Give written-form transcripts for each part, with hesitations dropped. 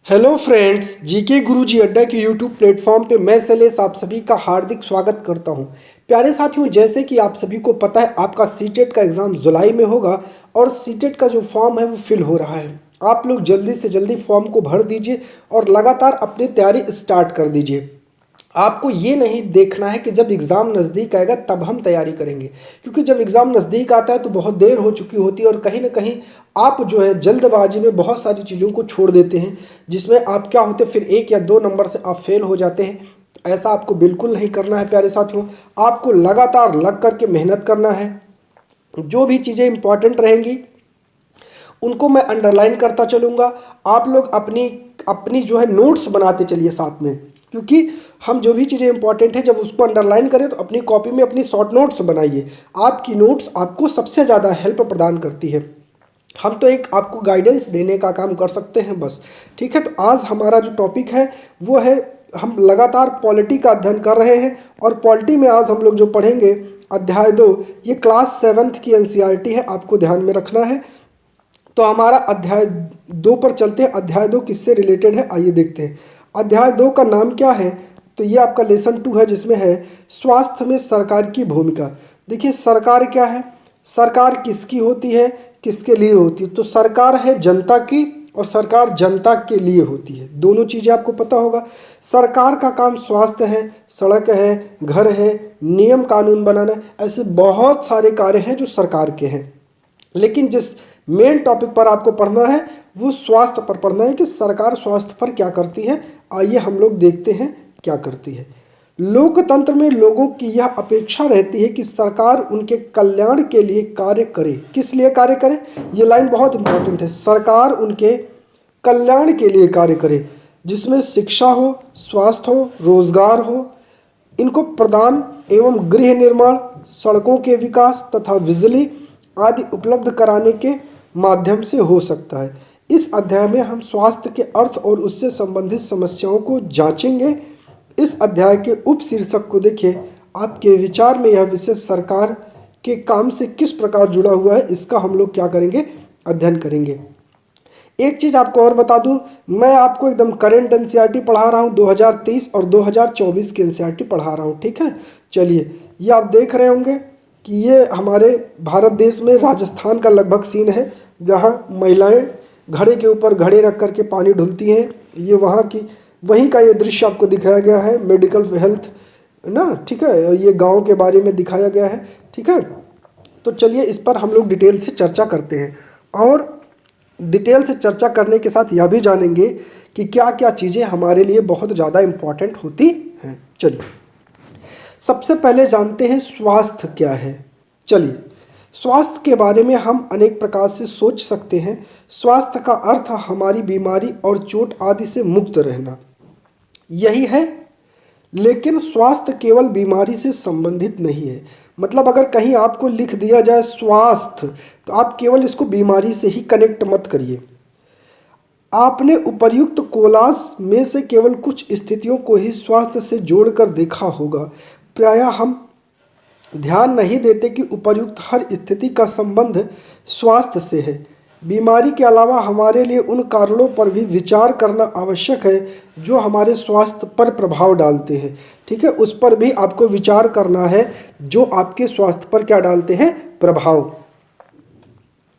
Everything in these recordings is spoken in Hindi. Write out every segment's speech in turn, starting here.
हेलो फ्रेंड्स, जीके गुरुजी अड्डा के यूट्यूब प्लेटफॉर्म पे मैं शैलेश आप सभी का हार्दिक स्वागत करता हूं। प्यारे साथियों, जैसे कि आप सभी को पता है आपका सीटेट का एग्ज़ाम जुलाई में होगा और सीटेट का जो फॉर्म है वो फिल हो रहा है। आप लोग जल्दी से जल्दी फॉर्म को भर दीजिए और लगातार अपनी तैयारी स्टार्ट कर दीजिए। आपको ये नहीं देखना है कि जब एग्ज़ाम नज़दीक आएगा तब हम तैयारी करेंगे, क्योंकि जब एग्ज़ाम नज़दीक आता है तो बहुत देर हो चुकी होती है और कहीं ना कहीं आप जो है जल्दबाजी में बहुत सारी चीज़ों को छोड़ देते हैं, जिसमें आप क्या होते फिर 1 या 2 नंबर से आप फेल हो जाते हैं। तो ऐसा आपको बिल्कुल नहीं करना है प्यारे साथियों। आपको लगातार लग करके मेहनत करना है। जो भी चीज़ें इंपॉर्टेंट रहेंगी उनको मैं अंडरलाइन करता चलूँगा। आप लोग अपनी अपनी जो है नोट्स बनाते चलिए साथ में, क्योंकि हम जो भी चीज़ें इंपॉर्टेंट है जब उसको अंडरलाइन करें तो अपनी कॉपी में अपनी शॉर्ट नोट्स बनाइए। आपकी नोट्स आपको सबसे ज़्यादा हेल्प प्रदान करती है। हम तो एक आपको गाइडेंस देने का काम कर सकते हैं बस। ठीक है, तो आज हमारा जो टॉपिक है वो है, हम लगातार पॉलिटी का अध्ययन कर रहे हैं और पॉलिटी में आज हम लोग जो पढ़ेंगे अध्याय 2, ये क्लास 7th की एनसीईआरटी है, आपको ध्यान में रखना है। तो हमारा अध्याय 2 पर चलते हैं। अध्याय 2 किससे रिलेटेड है आइए देखते हैं। अध्याय 2 का नाम क्या है? तो ये आपका लेसन 2 है, जिसमें है स्वास्थ्य में सरकार की भूमिका। देखिए, सरकार क्या है, सरकार किसकी होती है, किसके लिए होती है? तो सरकार है जनता की और सरकार जनता के लिए होती है। दोनों चीज़ें आपको पता होगा। सरकार का काम स्वास्थ्य है, सड़क है, घर है, नियम कानून बनाना, ऐसे बहुत सारे कार्य हैं जो सरकार के हैं। लेकिन जिस मेन टॉपिक पर आपको पढ़ना है वो स्वास्थ्य पर पढ़ना है कि सरकार स्वास्थ्य पर क्या करती है। आइए हम लोग देखते हैं क्या करती है। लोकतंत्र में लोगों की यह अपेक्षा रहती है कि सरकार उनके कल्याण के लिए कार्य करे। किस लिए कार्य करे? ये लाइन बहुत इंपॉर्टेंट है। सरकार उनके कल्याण के लिए कार्य करे, जिसमें शिक्षा हो, स्वास्थ्य हो, रोजगार हो, इनको प्रदान एवं गृह निर्माण, सड़कों के विकास तथा बिजली आदि उपलब्ध कराने के माध्यम से हो सकता है। इस अध्याय में हम स्वास्थ्य के अर्थ और उससे संबंधित समस्याओं को जांचेंगे। इस अध्याय के उप शीर्षक को देखिए। आपके विचार में यह विषय सरकार के काम से किस प्रकार जुड़ा हुआ है, इसका हम लोग क्या करेंगे, अध्ययन करेंगे। एक चीज़ आपको और बता दूं, मैं आपको एकदम करंट एनसीईआरटी पढ़ा रहा हूं, 2023 और 2024 की एनसीईआरटी पढ़ा रहा हूं। ठीक है, चलिए, ये आप देख रहे होंगे कि ये हमारे भारत देश में राजस्थान का लगभग सीन है, जहाँ महिलाएं घड़े के ऊपर घड़े रख करके पानी ढुलती हैं। ये वहाँ की वहीं का ये दृश्य आपको दिखाया गया है, मेडिकल हेल्थ ना। ठीक है, और ये गांव के बारे में दिखाया गया है। ठीक है, तो चलिए इस पर हम लोग डिटेल से चर्चा करते हैं और डिटेल से चर्चा करने के साथ यह भी जानेंगे कि क्या क्या चीज़ें हमारे लिए बहुत ज़्यादा इम्पॉर्टेंट होती हैं। चलिए सबसे पहले जानते हैं स्वास्थ्य क्या है। चलिए, स्वास्थ्य के बारे में हम अनेक प्रकार से सोच सकते हैं। स्वास्थ्य का अर्थ हमारी बीमारी और चोट आदि से मुक्त रहना, यही है। लेकिन स्वास्थ्य केवल बीमारी से संबंधित नहीं है। मतलब अगर कहीं आपको लिख दिया जाए स्वास्थ्य, तो आप केवल इसको बीमारी से ही कनेक्ट मत करिए। आपने उपर्युक्त कोलास में से केवल कुछ स्थितियों को ही स्वास्थ्य से जोड़कर देखा होगा। प्रायः हम ध्यान नहीं देते कि उपर्युक्त हर स्थिति का संबंध स्वास्थ्य से है। बीमारी के अलावा हमारे लिए उन कारणों पर भी विचार करना आवश्यक है जो हमारे स्वास्थ्य पर प्रभाव डालते हैं। ठीक है, उस पर भी आपको विचार करना है जो आपके स्वास्थ्य पर क्या डालते हैं, प्रभाव।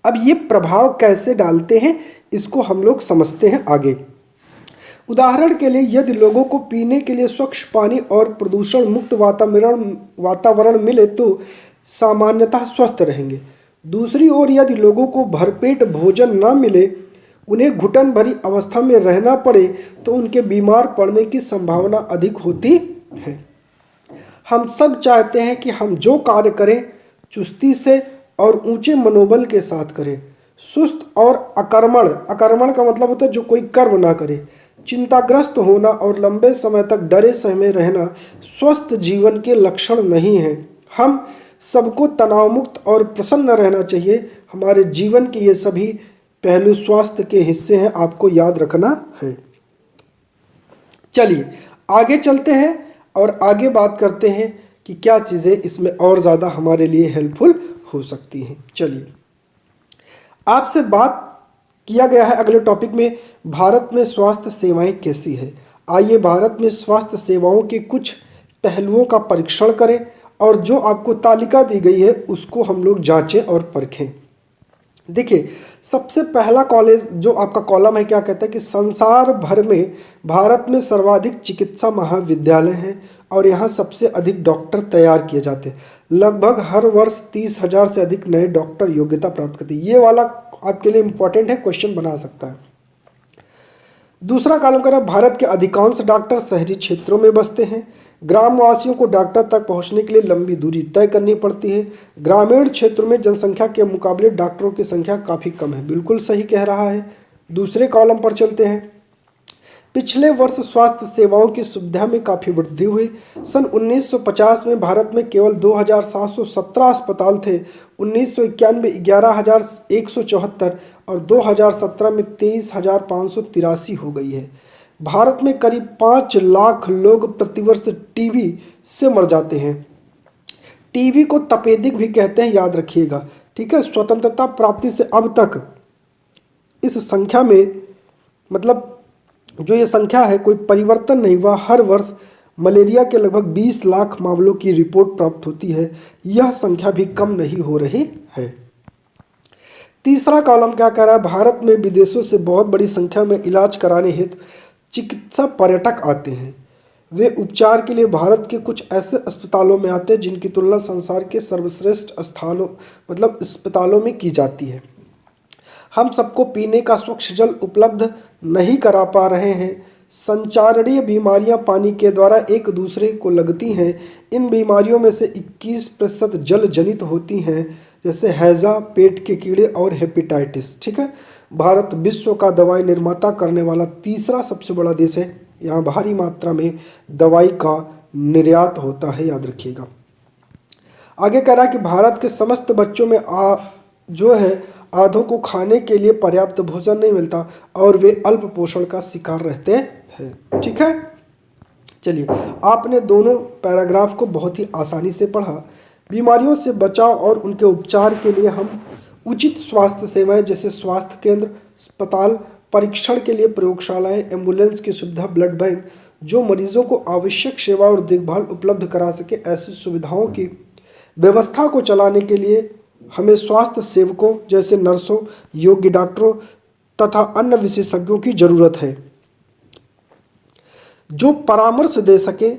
अब ये प्रभाव कैसे डालते हैं इसको हम लोग समझते हैं आगे। उदाहरण के लिए, यदि लोगों को पीने के लिए स्वच्छ पानी और प्रदूषण मुक्त वातावरण मिले तो सामान्यतः स्वस्थ रहेंगे। दूसरी ओर यदि लोगों को भरपेट भोजन न मिले, उन्हें घुटन भरी अवस्था में रहना पड़े, तो उनके बीमार पड़ने की संभावना अधिक होती है। हम सब चाहते हैं कि हम जो कार्य करें चुस्ती से और ऊंचे मनोबल के साथ करें। सुस्त और अकर्मण का मतलब होता है जो कोई कर्म ना करे। चिंताग्रस्त होना और लंबे समय तक डरे सहमे रहना स्वस्थ जीवन के लक्षण नहीं है। हम सबको तनावमुक्त और प्रसन्न रहना चाहिए। हमारे जीवन के ये सभी पहलू स्वास्थ्य के हिस्से हैं, आपको याद रखना है। चलिए आगे चलते हैं और आगे बात करते हैं कि क्या चीज़ें इसमें और ज़्यादा हमारे लिए हेल्पफुल हो सकती हैं। चलिए, आपसे बात किया गया है। अगले टॉपिक में, भारत में स्वास्थ्य सेवाएं कैसी है। आइए भारत में स्वास्थ्य सेवाओं के कुछ पहलुओं का परीक्षण करें और जो आपको तालिका दी गई है उसको हम लोग जांचें और परखें। देखिए, सबसे पहला कॉलेज जो आपका कॉलम है क्या कहता है कि संसार भर में भारत में सर्वाधिक चिकित्सा महाविद्यालय हैं और यहाँ सबसे अधिक डॉक्टर तैयार किए जाते हैं। लगभग हर वर्ष 30,000 से अधिक नए डॉक्टर योग्यता प्राप्त करते हैं। ये वाला आपके लिए इंपॉर्टेंट है, क्वेश्चन बना सकता है। दूसरा कॉलम कह रहा है भारत के अधिकांश डॉक्टर शहरी क्षेत्रों में बसते हैं। ग्रामवासियों को डॉक्टर तक पहुंचने के लिए लंबी दूरी तय करनी पड़ती है। ग्रामीण क्षेत्रों में जनसंख्या के मुकाबले डॉक्टरों की संख्या काफ़ी कम है। बिल्कुल सही कह रहा है। दूसरे कॉलम पर चलते हैं। पिछले वर्ष स्वास्थ्य सेवाओं की सुविधा में काफ़ी वृद्धि हुई। सन 1950 में भारत में केवल 2,717 अस्पताल थे। 1991 में 11,174 और 2017 में 23,583 हो गई है। भारत में करीब 5 लाख लोग प्रतिवर्ष टीबी से मर जाते हैं। टीबी को तपेदिक भी कहते हैं, याद रखिएगा, ठीक है। स्वतंत्रता प्राप्ति से अब तक इस संख्या में, मतलब जो ये संख्या है, कोई परिवर्तन नहीं हुआ। हर वर्ष मलेरिया के लगभग 20 लाख मामलों की रिपोर्ट प्राप्त होती है। यह संख्या भी कम नहीं हो रही है। तीसरा कॉलम क्या कह रहा है, भारत में विदेशों से बहुत बड़ी संख्या में इलाज कराने हेतु चिकित्सा पर्यटक आते हैं। वे उपचार के लिए भारत के कुछ ऐसे अस्पतालों में आते हैं जिनकी तुलना संसार के सर्वश्रेष्ठ स्थानों मतलब अस्पतालों में की जाती है। हम सबको पीने का स्वच्छ जल उपलब्ध नहीं करा पा रहे हैं। संचारणीय बीमारियां पानी के द्वारा एक दूसरे को लगती हैं। इन बीमारियों में से 21% जल जनित होती हैं, जैसे हैजा, पेट के कीड़े और हेपेटाइटिस, ठीक है। भारत विश्व का दवाई निर्माता करने वाला तीसरा सबसे बड़ा देश है। यहाँ भारी मात्रा में दवाई का निर्यात होता है, याद रखिएगा। आगे कह रहा है कि भारत के समस्त बच्चों में जो है आधों को खाने के लिए पर्याप्त भोजन नहीं मिलता और वे अल्प पोषण का शिकार रहते हैं, ठीक है। चलिए, आपने दोनों पैराग्राफ को बहुत ही आसानी से पढ़ा। बीमारियों से बचाव और उनके उपचार के लिए हम उचित स्वास्थ्य सेवाएं जैसे स्वास्थ्य केंद्र, अस्पताल, परीक्षण के लिए प्रयोगशालाएं, एम्बुलेंस की सुविधा, ब्लड बैंक, जो मरीजों को आवश्यक सेवा और देखभाल उपलब्ध करा सके, ऐसी सुविधाओं की व्यवस्था को चलाने के लिए हमें स्वास्थ्य सेवकों जैसे नर्सों, योग्य डॉक्टरों तथा अन्य विशेषज्ञों की जरूरत है जो परामर्श दे सके,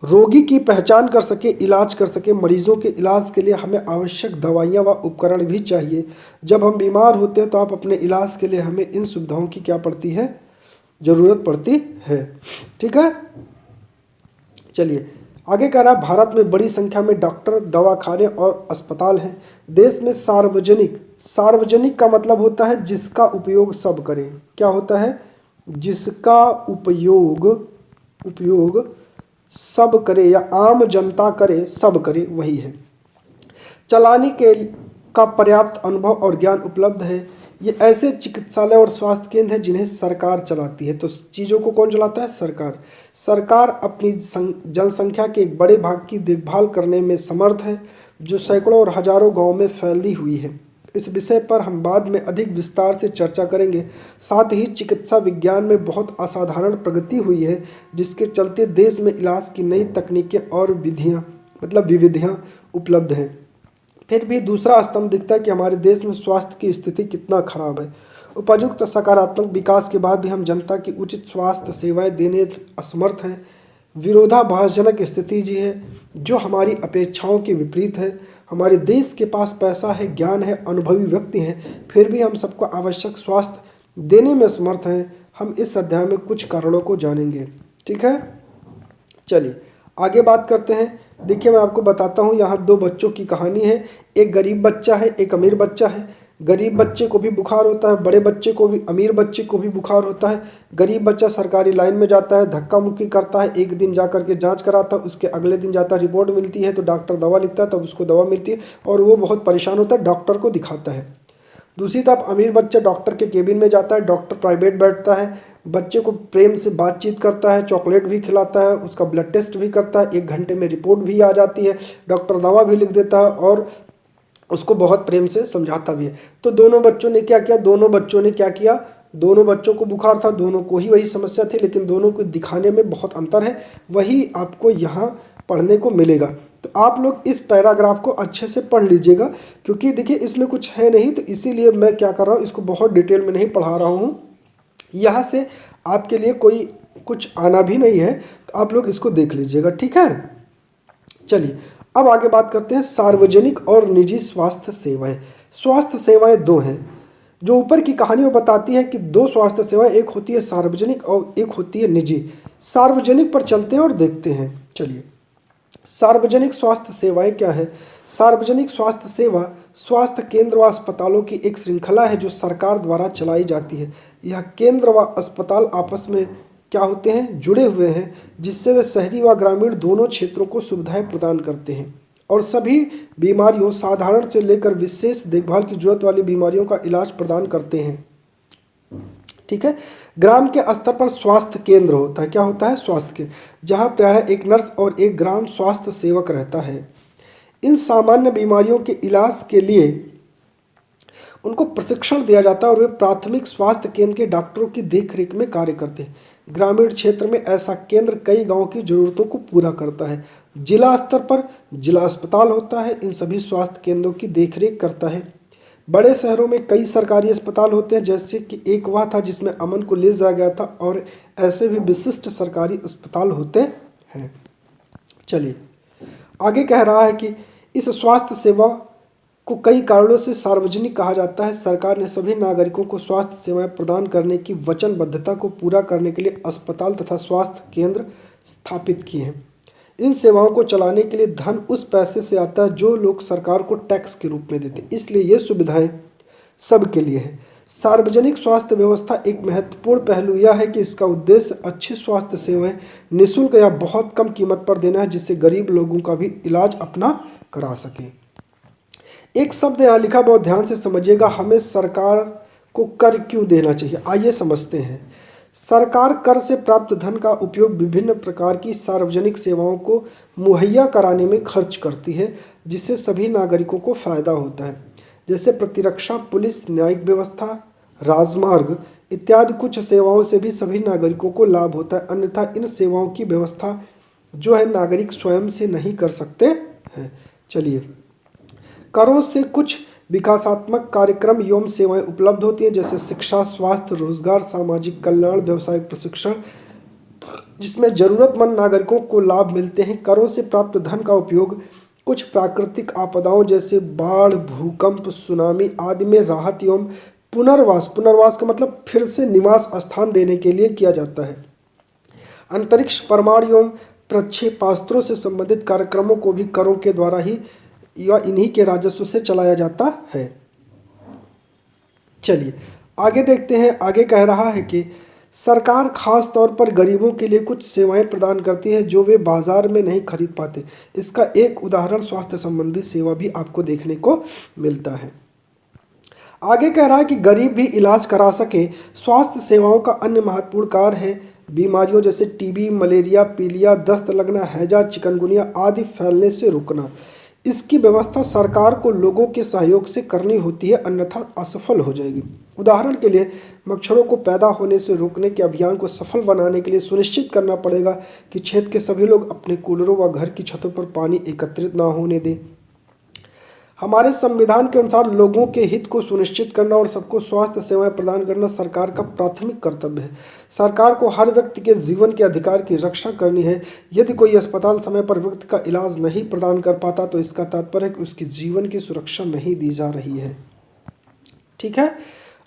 रोगी की पहचान कर सके, इलाज कर सके। मरीजों के इलाज के लिए हमें आवश्यक दवाइयाँ व उपकरण भी चाहिए। जब हम बीमार होते हैं तो आप अपने इलाज के लिए हमें इन सुविधाओं की क्या पड़ती है, ज़रूरत पड़ती है, ठीक है। चलिए आगे कह रहा है भारत में बड़ी संख्या में डॉक्टर, दवाखाने और अस्पताल हैं। देश में सार्वजनिक का मतलब होता है जिसका उपयोग सब करें। क्या होता है, जिसका उपयोग सब करे या आम जनता करे, सब करे, वही है। चलाने का पर्याप्त अनुभव और ज्ञान उपलब्ध है। ये ऐसे चिकित्सालय और स्वास्थ्य केंद्र हैं जिन्हें सरकार चलाती है। तो चीज़ों को कौन चलाता है, सरकार। सरकार अपनी जनसंख्या के एक बड़े भाग की देखभाल करने में समर्थ है, जो सैकड़ों और हजारों गाँव में फैली हुई है। इस विषय पर हम बाद में अधिक विस्तार से चर्चा करेंगे। साथ ही चिकित्सा विज्ञान में बहुत असाधारण प्रगति हुई है, जिसके चलते देश में इलाज की नई तकनीकें और विविधियाँ उपलब्ध हैं। फिर भी दूसरा स्तंभ दिखता है कि हमारे देश में स्वास्थ्य की स्थिति कितना खराब है। उपयुक्त सकारात्मक विकास के बाद भी हम जनता की उचित स्वास्थ्य सेवाएं देने असमर्थ हैं। विरोधाभासजनक स्थिति जी है, जो हमारी अपेक्षाओं के विपरीत है। हमारे देश के पास पैसा है, ज्ञान है, अनुभवी व्यक्ति हैं, फिर भी हम सबको आवश्यक स्वास्थ्य देने में असमर्थ हैं। हम इस अध्याय में कुछ कारणों को जानेंगे, ठीक है। चलिए आगे बात करते हैं। देखिए, मैं आपको बताता हूँ, यहाँ दो बच्चों की कहानी है। एक गरीब बच्चा है, एक अमीर बच्चा है। गरीब बच्चे को भी बुखार होता है, बड़े बच्चे को भी, अमीर बच्चे को भी बुखार होता है। गरीब बच्चा सरकारी लाइन में जाता है, धक्का मुक्की करता है, एक दिन जा करके जांच कराता है, उसके अगले दिन जाता है, रिपोर्ट मिलती है तो डॉक्टर दवा लिखता है, तब उसको दवा मिलती है और वो बहुत परेशान होता है, डॉक्टर को दिखाता है। दूसरी तरफ अमीर बच्चा डॉक्टर के केबिन में जाता है, डॉक्टर प्राइवेट बैठता है, बच्चे को प्रेम से बातचीत करता है, चॉकलेट भी खिलाता है, उसका ब्लड टेस्ट भी करता है, 1 घंटे में रिपोर्ट भी आ जाती है, डॉक्टर दवा भी लिख देता है और उसको बहुत प्रेम से समझाता भी है। तो दोनों बच्चों ने क्या किया, दोनों बच्चों को बुखार था, दोनों को ही वही समस्या थी, लेकिन दोनों को दिखाने में बहुत अंतर है, वही आपको यहाँ पढ़ने को मिलेगा। तो आप लोग इस पैराग्राफ को अच्छे से पढ़ लीजिएगा, क्योंकि देखिए इसमें कुछ है नहीं, तो इसीलिए मैं क्या कर रहा हूँ, इसको बहुत डिटेल में नहीं पढ़ा रहा हूँ। यहाँ से आपके लिए कोई कुछ आना भी नहीं है, तो आप लोग इसको देख लीजिएगा, ठीक है। चलिए अब आगे बात करते हैं सार्वजनिक और निजी स्वास्थ्य सेवाएं। स्वास्थ्य सेवाएं दो हैं। जो ऊपर की कहानी वो बताती है कि दो स्वास्थ्य सेवाएं, एक होती है सार्वजनिक और एक होती है निजी। सार्वजनिक पर चलते हैं और देखते हैं। चलिए, सार्वजनिक स्वास्थ्य सेवाएं क्या है। सार्वजनिक स्वास्थ्य सेवा स्वास्थ्य केंद्र व अस्पतालों की एक श्रृंखला है जो सरकार द्वारा चलाई जाती है। यह केंद्र व अस्पताल आपस में क्या होते हैं, जुड़े हुए हैं, जिससे वे शहरी व ग्रामीण दोनों क्षेत्रों को सुविधाएं प्रदान करते हैं और सभी बीमारियों, साधारण से लेकर विशेष देखभाल की जरूरत वाली बीमारियों का इलाज प्रदान करते हैं। ठीक है। ग्राम के स्तर पर स्वास्थ्य केंद्र होता है। क्या होता है, स्वास्थ्य केंद्र, जहाँ प्रायः एक नर्स और एक ग्राम स्वास्थ्य सेवक रहता है। इन सामान्य बीमारियों के इलाज के लिए उनको प्रशिक्षण दिया जाता है और वे प्राथमिक स्वास्थ्य केंद्र के डॉक्टरों की देखरेख में कार्य करते हैं। ग्रामीण क्षेत्र में ऐसा केंद्र कई गांवों की जरूरतों को पूरा करता है। जिला स्तर पर जिला अस्पताल होता है, इन सभी स्वास्थ्य केंद्रों की देखरेख करता है। बड़े शहरों में कई सरकारी अस्पताल होते हैं, जैसे कि एक वह था जिसमें अमन को ले जाया गया था, और ऐसे भी विशिष्ट सरकारी अस्पताल होते हैं। चलिए आगे कह रहा है कि इस स्वास्थ्य सेवा को कई कारणों से सार्वजनिक कहा जाता है। सरकार ने सभी नागरिकों को स्वास्थ्य सेवाएं प्रदान करने की वचनबद्धता को पूरा करने के लिए अस्पताल तथा स्वास्थ्य केंद्र स्थापित किए हैं। इन सेवाओं को चलाने के लिए धन उस पैसे से आता है जो लोग सरकार को टैक्स के रूप में देते हैं, इसलिए ये सुविधाएं सबके लिए है। सार्वजनिक स्वास्थ्य व्यवस्था एक महत्वपूर्ण पहलू यह है कि इसका उद्देश्य अच्छी स्वास्थ्य सेवाएं निःशुल्क या बहुत कम कीमत पर देना है, जिससे गरीब लोगों का भी इलाज अपना करा सके। एक शब्द यहाँ लिखा, बहुत ध्यान से समझिएगा, हमें सरकार को कर क्यों देना चाहिए, आइए समझते हैं। सरकार कर से प्राप्त धन का उपयोग विभिन्न प्रकार की सार्वजनिक सेवाओं को मुहैया कराने में खर्च करती है, जिससे सभी नागरिकों को फायदा होता है, जैसे प्रतिरक्षा, पुलिस, न्यायिक व्यवस्था, राजमार्ग इत्यादि। कुछ सेवाओं से भी सभी नागरिकों को लाभ होता है, अन्यथा इन सेवाओं की व्यवस्था जो है नागरिक स्वयं से नहीं कर सकते हैं। चलिए, करों से कुछ विकासात्मक कार्यक्रम एवं सेवाएं उपलब्ध होती हैं, जैसे शिक्षा, स्वास्थ्य, रोजगार, सामाजिक कल्याण, व्यवसायिक प्रशिक्षण, जिसमें जरूरतमंद नागरिकों को लाभ मिलते हैं। करों से प्राप्त धन का उपयोग कुछ प्राकृतिक आपदाओं जैसे बाढ़, भूकंप, सुनामी आदि में राहत एवं पुनर्वास का मतलब फिर से निवास स्थान देने के लिए किया जाता है। अंतरिक्ष, परमाणु एवं प्रक्षेपास्त्रों से संबंधित कार्यक्रमों को भी करों के द्वारा ही या इन्हीं के राजस्व से चलाया जाता है। चलिए आगे देखते हैं। आगे कह रहा है कि सरकार खास तौर पर गरीबों के लिए कुछ सेवाएं प्रदान करती है जो वे बाजार में नहीं खरीद पाते। इसका एक उदाहरण स्वास्थ्य संबंधी सेवा भी आपको देखने को मिलता है। आगे कह रहा है कि गरीब भी इलाज करा सके। स्वास्थ्य सेवाओं का अन्य महत्वपूर्ण कार्य है बीमारियों जैसे टीबी, मलेरिया, पीलिया, दस्त लगना, हैजा, चिकनगुनिया आदि फैलने से रोकना। इसकी व्यवस्था सरकार को लोगों के सहयोग से करनी होती है, अन्यथा असफल हो जाएगी। उदाहरण के लिए मच्छरों को पैदा होने से रोकने के अभियान को सफल बनाने के लिए सुनिश्चित करना पड़ेगा कि क्षेत्र के सभी लोग अपने कूलरों व घर की छतों पर पानी एकत्रित ना होने दें। हमारे संविधान के अनुसार लोगों के हित को सुनिश्चित करना और सबको स्वास्थ्य सेवाएं प्रदान करना सरकार का प्राथमिक कर्तव्य है। सरकार को हर व्यक्ति के जीवन के अधिकार की रक्षा करनी है। यदि कोई अस्पताल समय पर व्यक्ति का इलाज नहीं प्रदान कर पाता तो इसका तात्पर्य है कि उसके जीवन की सुरक्षा नहीं दी जा रही है। ठीक है।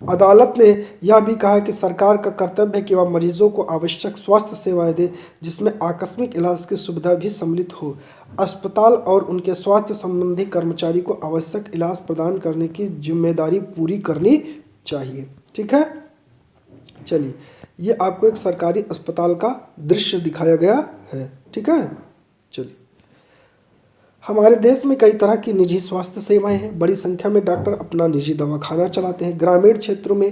अदालत ने यह भी कहा कि सरकार का कर्तव्य है कि वह मरीजों को आवश्यक स्वास्थ्य सेवाएं दे, जिसमें आकस्मिक इलाज की सुविधा भी सम्मिलित हो। अस्पताल और उनके स्वास्थ्य संबंधी कर्मचारी को आवश्यक इलाज प्रदान करने की जिम्मेदारी पूरी करनी चाहिए। ठीक है। चलिए, ये आपको एक सरकारी अस्पताल का दृश्य दिखाया गया है। ठीक है। चलिए, हमारे देश में कई तरह की निजी स्वास्थ्य सेवाएं हैं। बड़ी संख्या में डॉक्टर अपना निजी दवाखाना चलाते हैं। ग्रामीण क्षेत्रों में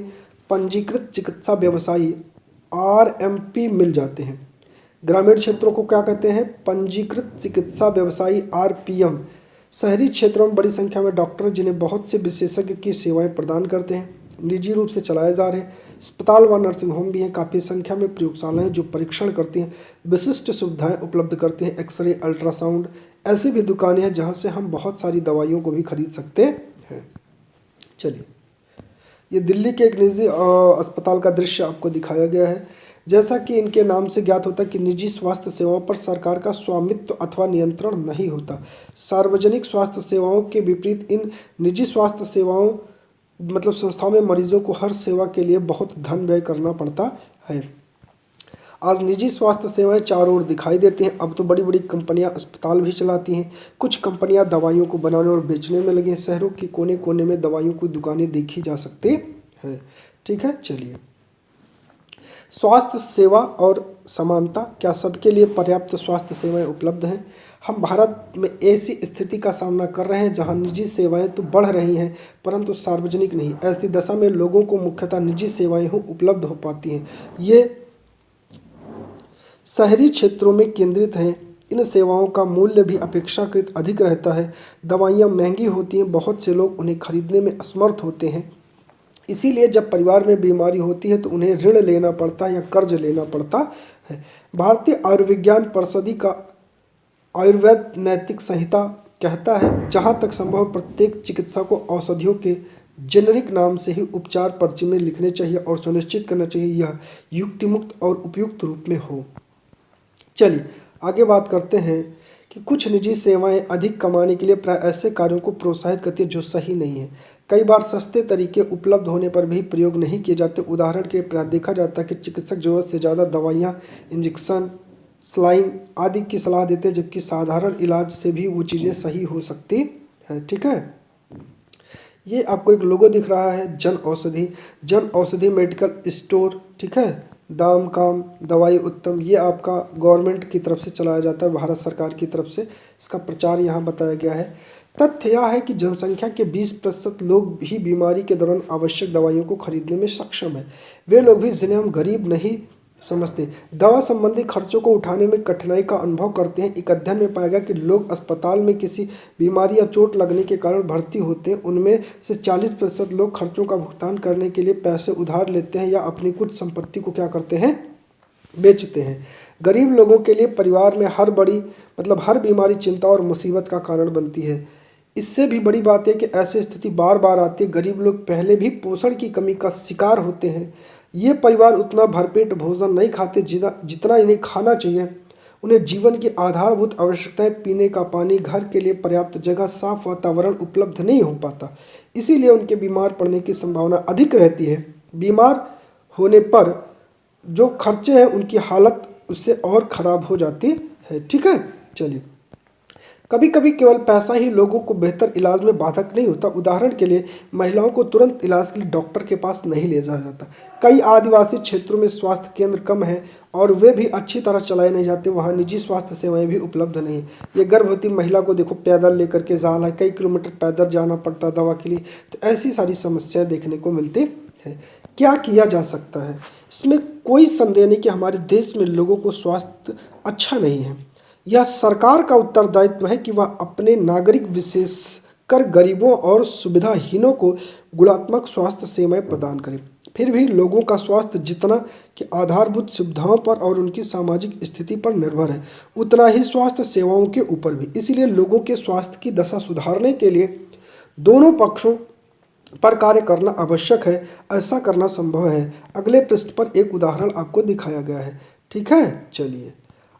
पंजीकृत चिकित्सा व्यवसायी RMP मिल जाते हैं। ग्रामीण क्षेत्रों को क्या कहते हैं, पंजीकृत चिकित्सा व्यवसायी RPM। शहरी क्षेत्रों में बड़ी संख्या में डॉक्टर जिन्हें बहुत से विशेषज्ञ की सेवाएं प्रदान करते हैं, निजी रूप से चलाए जा रहे हैं। अस्पताल व नर्सिंग होम भी हैं। काफ़ी संख्या में प्रयोगशालाएं जो परीक्षण करती हैं, विशिष्ट सुविधाएं उपलब्ध करती हैं, एक्सरे, अल्ट्रासाउंड। ऐसी भी दुकानें हैं जहां से हम बहुत सारी दवाइयों को भी खरीद सकते हैं। चलिए, ये दिल्ली के एक निजी अस्पताल का दृश्य आपको दिखाया गया है। जैसा कि इनके नाम से ज्ञात होता है कि निजी स्वास्थ्य सेवाओं पर सरकार का स्वामित्व अथवा नियंत्रण नहीं होता। सार्वजनिक स्वास्थ्य सेवाओं के विपरीत इन निजी स्वास्थ्य सेवाओं मतलब संस्थाओं में मरीजों को हर सेवा के लिए बहुत धन व्यय करना पड़ता है। आज निजी स्वास्थ्य सेवाएं चारों ओर दिखाई देती हैं। अब तो बड़ी बड़ी कंपनियां अस्पताल भी चलाती हैं। कुछ कंपनियां दवाइयों को बनाने और बेचने में लगी हैं। शहरों के कोने कोने में दवाइयों की दुकानें देखी जा सकती हैं। ठीक है, चलिए, स्वास्थ्य सेवा और समानता। क्या सबके लिए पर्याप्त स्वास्थ्य सेवाएं उपलब्ध हैं? हम भारत में ऐसी स्थिति का सामना कर रहे हैं जहां निजी सेवाएं तो बढ़ रही हैं परंतु सार्वजनिक नहीं। ऐसी दशा में लोगों को मुख्यतः निजी सेवाएं ही उपलब्ध हो पाती हैं। ये शहरी क्षेत्रों में केंद्रित हैं। इन सेवाओं का मूल्य भी अपेक्षाकृत अधिक रहता है। दवाइयाँ महंगी होती हैं, बहुत से लोग उन्हें खरीदने में असमर्थ होते हैं। इसीलिए जब परिवार में बीमारी होती है तो उन्हें ऋण लेना पड़ता है या कर्ज लेना पड़ता है। भारतीय आयुर्विज्ञान परिषद का आयुर्वेद नैतिक संहिता कहता है जहाँ तक संभव प्रत्येक चिकित्सक को औषधियों के जेनरिक नाम से ही उपचार पर्ची में लिखने चाहिए और सुनिश्चित करना चाहिए यह युक्तिमुक्त और उपयुक्त रूप में हो। चलिए आगे बात करते हैं कि कुछ निजी सेवाएं अधिक कमाने के लिए प्राय ऐसे कार्यों को प्रोत्साहित करती है जो सही नहीं है। कई बार सस्ते तरीके उपलब्ध होने पर भी प्रयोग नहीं किए जाते। उदाहरण के लिए प्राय देखा जाता है कि चिकित्सक जरूरत से ज़्यादा दवाइयाँ, इंजेक्शन, सलाइन आदि की सलाह देते हैं, जबकि साधारण इलाज से भी वो चीज़ें सही हो सकती हैं। ठीक है, ये आपको एक लोगो दिख रहा है, जन औषधि। जन औषधि मेडिकल स्टोर, ठीक है, दाम काम दवाई उत्तम। ये आपका गवर्नमेंट की तरफ से चलाया जाता है, भारत सरकार की तरफ से। इसका प्रचार यहाँ बताया गया है। तथ्य यह है कि जनसंख्या के 20% लोग ही बीमारी के दौरान आवश्यक दवाइयों को खरीदने में सक्षम हैं। वे लोग भी जिन्हें हम गरीब नहीं समझते, दवा संबंधी खर्चों को उठाने में कठिनाई का अनुभव करते हैं। एक अध्ययन में पाया गया कि लोग अस्पताल में किसी बीमारी या चोट लगने के कारण भर्ती होते हैं, उनमें से 40% लोग खर्चों का भुगतान करने के लिए पैसे उधार लेते हैं या अपनी कुछ संपत्ति को क्या करते हैं, बेचते हैं। गरीब लोगों के लिए परिवार में हर बीमारी चिंता और मुसीबत का कारण बनती है। इससे भी बड़ी बात है कि ऐसी स्थिति बार बार आती है। गरीब लोग पहले भी पोषण की कमी का शिकार होते हैं। ये परिवार उतना भरपेट भोजन नहीं खाते जितना इन्हें खाना चाहिए। उन्हें जीवन की आधारभूत आवश्यकताएं, पीने का पानी, घर के लिए पर्याप्त जगह, साफ वातावरण उपलब्ध नहीं हो पाता। इसीलिए उनके बीमार पड़ने की संभावना अधिक रहती है। बीमार होने पर जो खर्चे हैं उनकी हालत उससे और ख़राब हो जाती है। ठीक है, चलिए, कभी कभी केवल पैसा ही लोगों को बेहतर इलाज में बाधक नहीं होता। उदाहरण के लिए महिलाओं को तुरंत इलाज के लिए डॉक्टर के पास नहीं ले जाया जाता। कई आदिवासी क्षेत्रों में स्वास्थ्य केंद्र कम है और वे भी अच्छी तरह चलाए नहीं जाते। वहाँ निजी स्वास्थ्य सेवाएं भी उपलब्ध नहीं है। ये गर्भवती महिला को देखो, पैदल लेकर के जाना है, कई किलोमीटर पैदल जाना पड़ता है दवा के लिए। तो ऐसी सारी समस्याएं देखने को मिलती है। क्या किया जा सकता है? इसमें कोई संदेह नहीं कि हमारे देश में लोगों को स्वास्थ्य अच्छा नहीं है। यह सरकार का उत्तरदायित्व है कि वह अपने नागरिक विशेषकर गरीबों और सुविधाहीनों को गुणात्मक स्वास्थ्य सेवाएं प्रदान करें। फिर भी लोगों का स्वास्थ्य जितना कि आधारभूत सुविधाओं पर और उनकी सामाजिक स्थिति पर निर्भर है, उतना ही स्वास्थ्य सेवाओं के ऊपर भी। इसलिए लोगों के स्वास्थ्य की दशा सुधारने के लिए दोनों पक्षों पर कार्य करना आवश्यक है। ऐसा करना संभव है। अगले पृष्ठ पर एक उदाहरण आपको दिखाया गया है। ठीक है, चलिए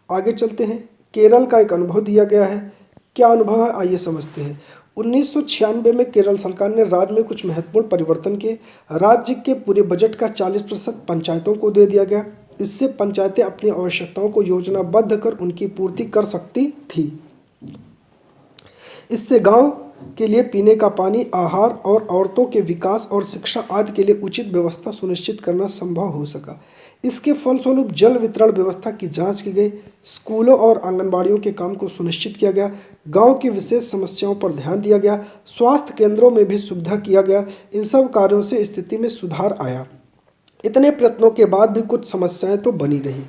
आगे चलते हैं। केरल का एक अनुभव दिया गया है। क्या अनुभव है, आइए समझते हैं। 1996 में केरल सरकार ने राज्य में कुछ महत्वपूर्ण परिवर्तन किए। राज्य के पूरे बजट का 40% पंचायतों को दे दिया गया। इससे पंचायतें अपनी आवश्यकताओं को योजनाबद्ध कर उनकी पूर्ति कर सकती थी। इससे गांव के लिए पीने का पानी, आहार और औरतों के विकास और शिक्षा आदि के लिए उचित व्यवस्था सुनिश्चित करना संभव हो सका। इसके फलस्वरूप जल वितरण व्यवस्था की जांच की गई। स्कूलों और आंगनबाड़ियों के काम को सुनिश्चित किया गया। गांव की विशेष समस्याओं पर ध्यान दिया गया। स्वास्थ्य केंद्रों में भी सुविधा किया गया। इन सब कार्यों से स्थिति में सुधार आया। इतने प्रयत्नों के बाद भी कुछ समस्याएं तो बनी रही।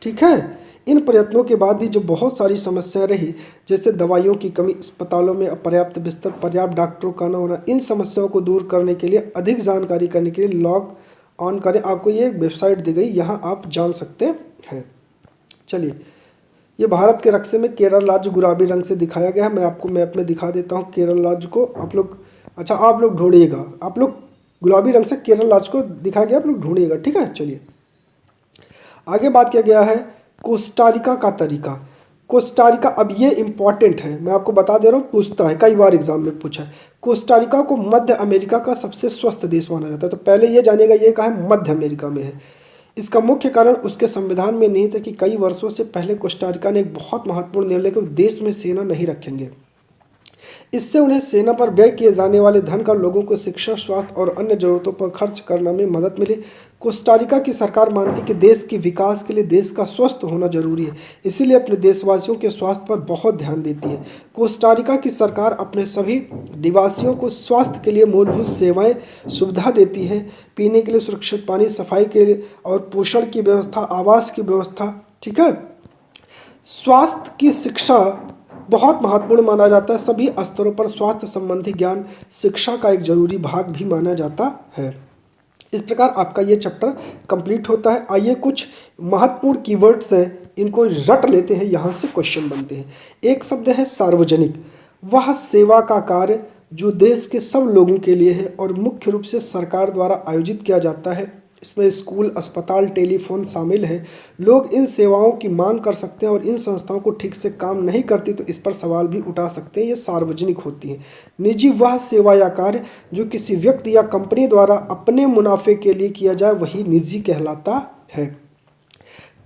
ठीक है, इन प्रयत्नों के बाद भी जो बहुत सारी समस्याएं रही, जैसे दवाइयों की कमी, अस्पतालों में अपर्याप्त बिस्तर, पर्याप्त डॉक्टरों का न होना, इन समस्याओं को दूर करने के लिए, अधिक जानकारी करने के लिए लॉग ऑन करें। आपको ये वेबसाइट दी गई, यहाँ आप जान सकते हैं। चलिए, ये भारत के नक्शे में केरल राज्य गुलाबी रंग से दिखाया गया है। मैं आपको मैप में दिखा देता हूँ केरल राज्य को। आप लोग आप लोग ढूंढिएगा, आप लोग गुलाबी रंग से केरल राज्य को दिखाया गया, आप लोग ढूंढिएगा, ठीक है। चलिए, आगे बात किया गया है कोस्टारिका का तरीका। कोस्टारिका, अब ये इंपॉर्टेंट है, मैं आपको बता दे रहा हूँ, पूछता है, कई बार एग्जाम में पूछा है। कोस्टारिका को मध्य अमेरिका का सबसे स्वस्थ देश माना जाता है। तो पहले ये जानिएगा, ये कहाँ है? मध्य अमेरिका में है। इसका मुख्य कारण उसके संविधान में निहित है कि कई वर्षों से पहले कोस्टारिका ने एक बहुत महत्वपूर्ण निर्णय लिया कि देश में सेना नहीं रखेंगे। इससे उन्हें सेना पर व्यय किए जाने वाले धन का लोगों को शिक्षा, स्वास्थ्य और अन्य जरूरतों पर खर्च करने में मदद मिली। कोस्टारिका की सरकार मानती कि देश के विकास के लिए देश का स्वस्थ होना जरूरी है, इसीलिए अपने देशवासियों के स्वास्थ्य पर बहुत ध्यान देती है। कोस्टारिका की सरकार अपने सभी निवासियों को स्वास्थ्य के लिए मूलभूत सेवाएं सुविधा देती है, पीने के लिए सुरक्षित पानी, सफाई के लिए और पोषण की व्यवस्था, आवास की व्यवस्था, ठीक है। स्वास्थ्य की शिक्षा बहुत महत्वपूर्ण माना जाता है। सभी स्तरों पर स्वास्थ्य संबंधी ज्ञान शिक्षा का एक जरूरी भाग भी माना जाता है। इस प्रकार आपका ये चैप्टर कंप्लीट होता है। आइए कुछ महत्वपूर्ण कीवर्ड्स हैं, इनको रट लेते हैं, यहाँ से क्वेश्चन बनते हैं। एक शब्द है सार्वजनिक। वह सेवा का कार्य जो देश के सब लोगों के लिए है और मुख्य रूप से सरकार द्वारा आयोजित किया जाता है। इसमें स्कूल, अस्पताल, टेलीफोन शामिल है। लोग इन सेवाओं की मांग कर सकते हैं और इन संस्थाओं को ठीक से काम नहीं करती तो इस पर सवाल भी उठा सकते हैं। ये सार्वजनिक होती है। निजी, वह सेवा या कार्य जो किसी व्यक्ति या कंपनी द्वारा अपने मुनाफे के लिए किया जाए, वही निजी कहलाता है।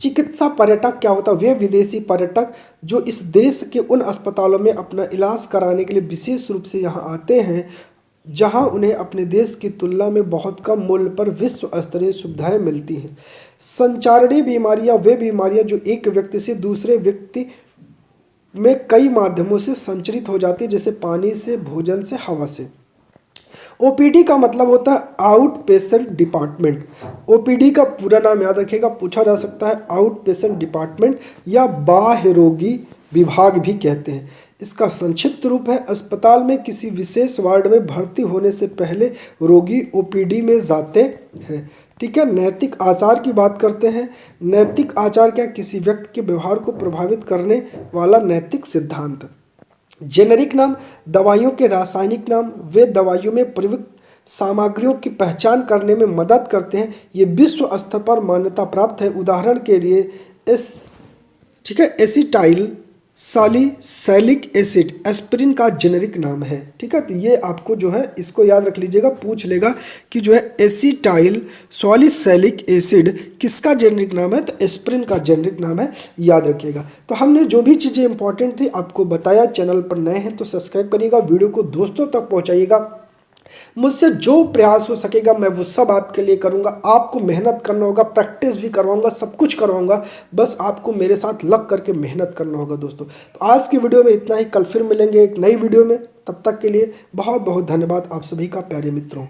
चिकित्सा पर्यटक क्या होता है? वे विदेशी पर्यटक जो इस देश के उन अस्पतालों में अपना इलाज कराने के लिए विशेष रूप से यहाँ आते हैं, जहां उन्हें अपने देश की तुलना में बहुत कम मूल्य पर विश्व स्तरीय सुविधाएं मिलती हैं। संचारणीय बीमारियां वे बीमारियां जो एक व्यक्ति से दूसरे व्यक्ति में कई माध्यमों से संचरित हो जाती है, जैसे पानी से, भोजन से, हवा से। ओपीडी का मतलब होता है आउट पेशेंट डिपार्टमेंट। ओपीडी का पूरा नाम याद रखिएगा, पूछा जा सकता है। आउट पेशेंट डिपार्टमेंट या बाह्य रोगी विभाग भी कहते हैं। इसका संक्षिप्त रूप है अस्पताल में किसी विशेष वार्ड में भर्ती होने से पहले रोगी ओपीडी में जाते हैं, ठीक है। नैतिक आचार की बात करते हैं। नैतिक आचार क्या? किसी व्यक्ति के व्यवहार को प्रभावित करने वाला नैतिक सिद्धांत। जेनेरिक नाम, दवाइयों के रासायनिक नाम, वे दवाइयों में प्रयुक्त सामग्रियों की पहचान करने में मदद करते हैं। ये विश्व स्तर पर मान्यता प्राप्त है। उदाहरण के लिए ठीक है, एसिटाइल सैलिसिलिक एसिड एस्पिरिन का जेनेरिक नाम है, ठीक है। तो ये आपको जो है इसको याद रख लीजिएगा, पूछ लेगा कि जो है एसिटाइल सैलिसिलिक एसिड किसका जेनेरिक नाम है, तो एस्पिरिन का जेनेरिक नाम है, याद रखिएगा। तो हमने जो भी चीज़ें इंपॉर्टेंट थी आपको बताया। चैनल पर नए हैं तो सब्सक्राइब करिएगा, वीडियो को दोस्तों तक पहुँचाइएगा। मुझसे जो प्रयास हो सकेगा मैं वो सब आपके लिए करूंगा। आपको मेहनत करना होगा, प्रैक्टिस भी करवाऊंगा, सब कुछ करवाऊंगा, बस आपको मेरे साथ लग करके मेहनत करना होगा दोस्तों। तो आज की वीडियो में इतना ही, कल फिर मिलेंगे एक नई वीडियो में। तब तक के लिए बहुत बहुत धन्यवाद आप सभी का, प्यारे मित्रों।